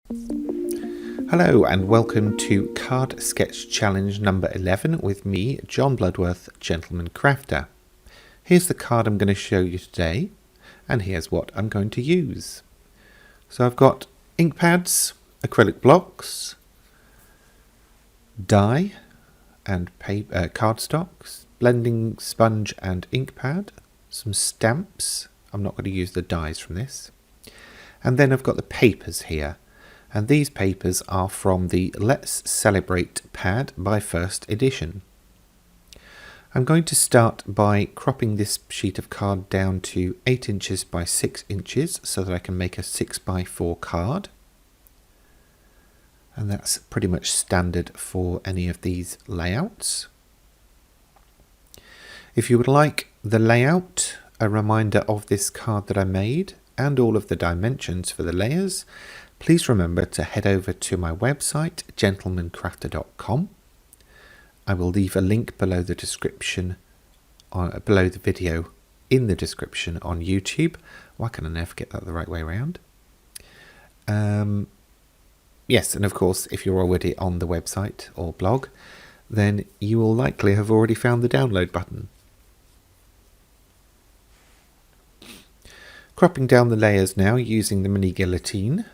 Hello and welcome to Card Sketch Challenge number 11 with me, John Bloodworth, Gentleman Crafter. Here's the card I'm going to show you today, and here's what I'm going to use. So I've got ink pads, acrylic blocks, dye and paper, cardstocks, blending sponge and ink pad, some stamps. I'm not going to use the dyes from this. And then I've got the papers here. And these papers are from the Let's Celebrate pad by First Edition. I'm going to start by cropping this sheet of card down to 8 inches by 6 inches so that I can make a 6 by 4 card. And that's pretty much standard for any of these layouts. If you would like the layout, a reminder of this card that I made, and all of the dimensions for the layers, please remember to head over to my website, gentlemancrafter.com. I will leave a link below the description, below the video, in the description on YouTube. Why can I never get that the right way around? Yes, and of course, if you're already on the website or blog, then you will likely have already found the download button. Cropping down the layers now using the mini guillotine.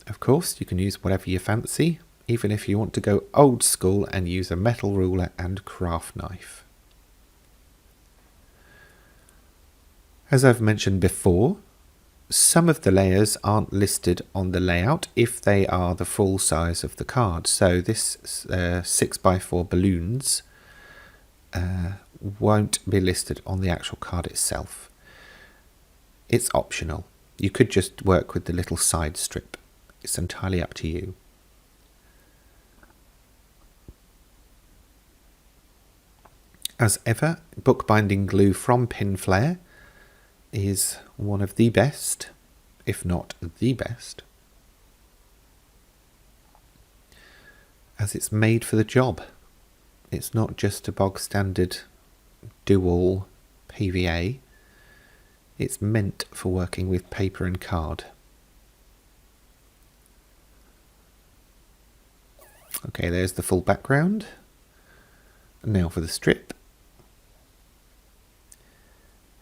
Of course, you can use whatever you fancy, even if you want to go old school and use a metal ruler and craft knife. As I've mentioned before, some of the layers aren't listed on the layout if they are the full size of the card. So this 6 by 4 balloons won't be listed on the actual card itself. It's optional. You could just work with the little side strip. It's entirely up to you. As ever, bookbinding glue from Pinflair is one of the best, if not the best, as it's made for the job. It's not just a bog standard dual PVA. It's meant for working with paper and card. Okay, there's the full background. Now for the strip.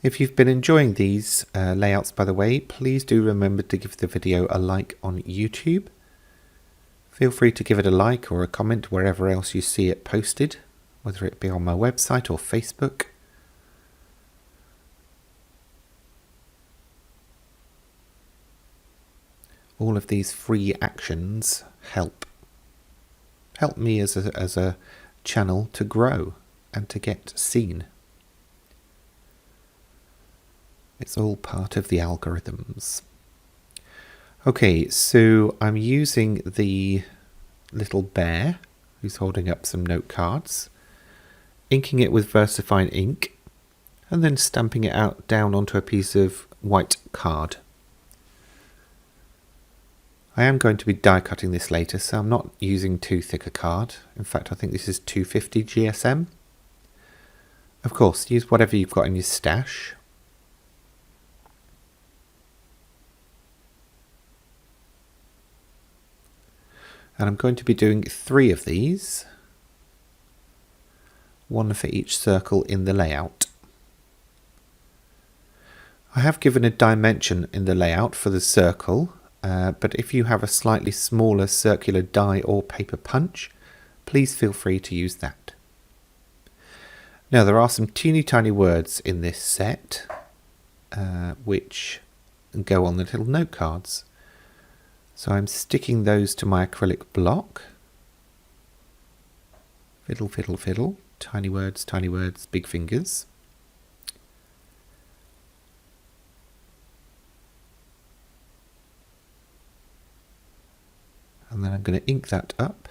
If you've been enjoying these layouts, by the way, please do remember to give the video a like on YouTube. Feel free to give it a like or a comment wherever else you see it posted, whether it be on my website or Facebook. All of these free actions help me as a channel to grow and to get seen. It's all part of the algorithms. Okay, so I'm using the little bear who's holding up some note cards, inking it with VersaFine ink, and then stamping it out down onto a piece of white card. I am going to be die cutting this later, so I'm not using too thick a card. In fact, I think this is 250 GSM. Of course, use whatever you've got in your stash. And I'm going to be doing 3 of these. 1 for each circle in the layout. I have given a dimension in the layout for the circle. But if you have a slightly smaller circular die or paper punch, please feel free to use that. Now there are some teeny tiny words in this set which go on the little note cards. So I'm sticking those to my acrylic block. Fiddle, fiddle, fiddle. Tiny words, big fingers. And then I'm going to ink that up.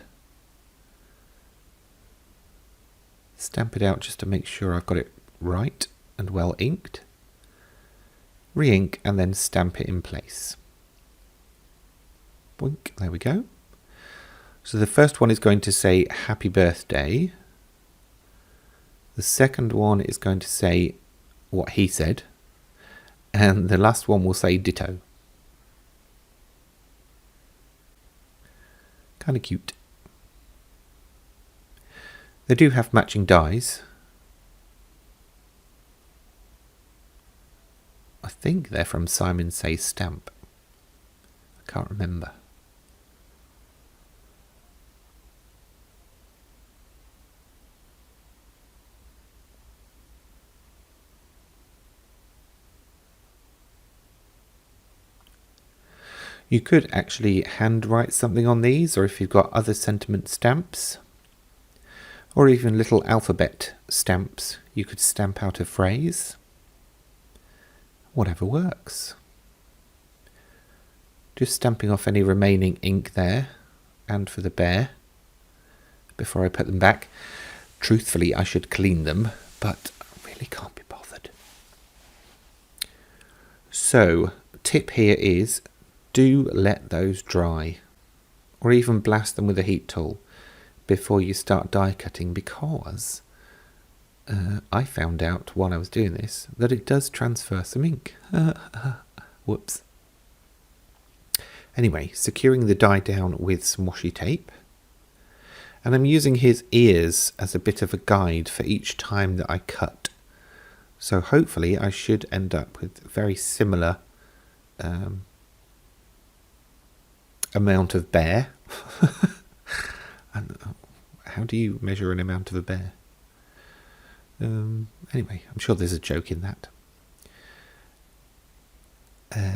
Stamp it out just to make sure I've got it right and well inked. Re-ink and then stamp it in place. Boink, there we go. So the first one is going to say happy birthday. The second one is going to say what he said. And the last one will say ditto. Kind of cute. They do have matching dies. I think they're from Simon Says Stamp. I can't remember. You could actually handwrite something on these, or if you've got other sentiment stamps, or even little alphabet stamps, you could stamp out a phrase. Whatever works. Just stamping off any remaining ink there, and for the bear, before I put them back. Truthfully, I should clean them, but I really can't be bothered. So, tip here is, do let those dry, or even blast them with a heat tool before you start die cutting, because I found out while I was doing this that it does transfer some ink. Whoops. Anyway, securing the die down with some washi tape, and I'm using his ears as a bit of a guide for each time that I cut. So hopefully I should end up with very similar amount of bear. And how do you measure an amount of a bear? Anyway, I'm sure there's a joke in that.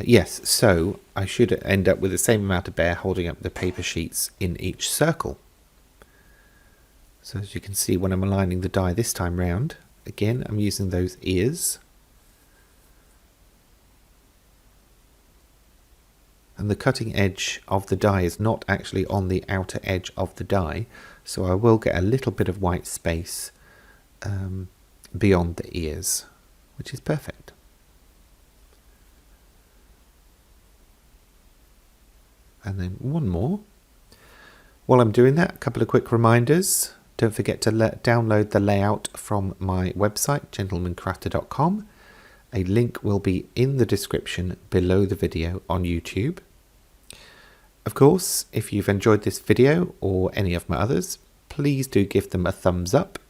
Yes, so I should end up with the same amount of bear holding up the paper sheets in each circle. So as you can see, when I'm aligning the die this time round, again I'm using those ears. And the cutting edge of the die is not actually on the outer edge of the die, so I will get a little bit of white space beyond the ears, which is perfect. And then one more. While I'm doing that, a couple of quick reminders. Don't forget to download the layout from my website, gentlemancrafter.com. A link will be in the description below the video on YouTube. Of course, if you've enjoyed this video or any of my others, please do give them a thumbs up.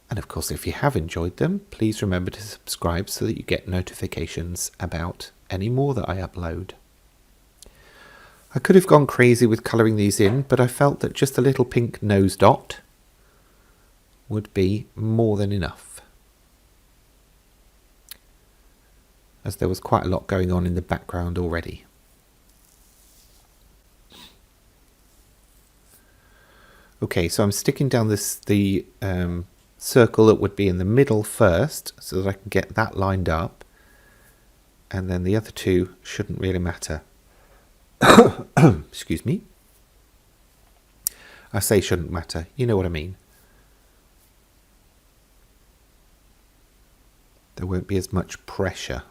And of course, if you have enjoyed them, please remember to subscribe so that you get notifications about any more that I upload. I could have gone crazy with colouring these in, but I felt that just a little pink nose dot would be more than enough, as there was quite a lot going on in the background already. Okay, so I'm sticking down the circle that would be in the middle first, so that I can get that lined up, and then the other two shouldn't really matter. Excuse me. I say shouldn't matter, you know what I mean. There won't be as much pressure.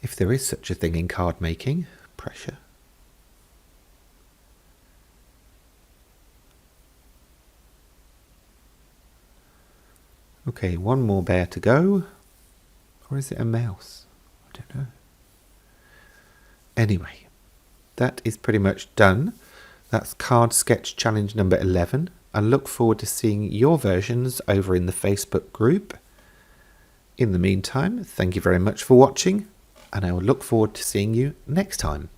If there is such a thing in card making, pressure. Okay, one more bear to go. Or is it a mouse? I don't know. Anyway, that is pretty much done. That's card sketch challenge number 11. I look forward to seeing your versions over in the Facebook group. In the meantime, thank you very much for watching, and I will look forward to seeing you next time.